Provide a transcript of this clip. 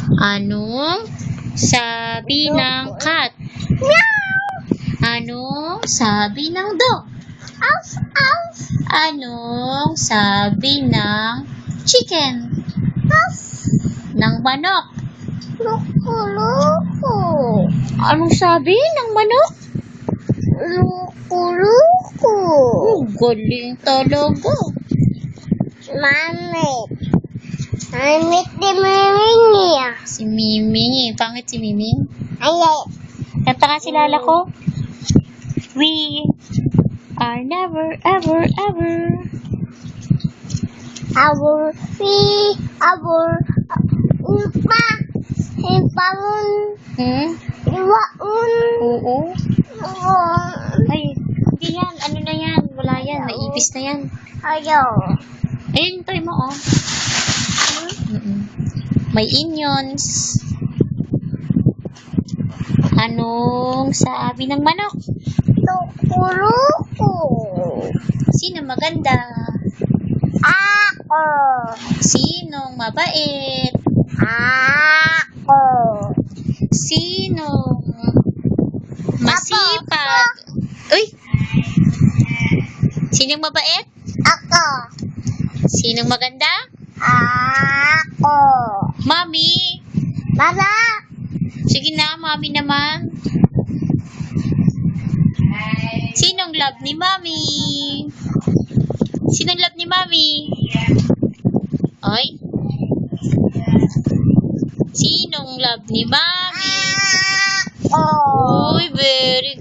Anong sabi ng cat? Anong sabi ng dog? Anong sabi ng chicken? Ng manok? Luku-luku. Anong sabi ng manok? Luku-luku. Galing talaga. Mamit. Mamit di Miming. Si Miming. Pangit si Miming. Ay. Kanta nga si Lala ko. We are never, ever, ever. Abur. Ipaun. Iwaun. Oo. Iwaun. Ay, hindi yan. Ano na yan? Wala yan. Naipis na yan. Ayaw. Ayun, try mo, oh. May onions. Anong sabi ng manok? Luku-luku. Sino maganda? Ako. Sinong mabait? Ako. Sinong masipag? Uy! Sinong mabait? Ako. Sinong maganda? Ako. Mami! Mama. Sige na, mami naman. Sinong love ni mami? Sinong love ni mami? Ay? Sinong love ni mami? Ako. Uy, very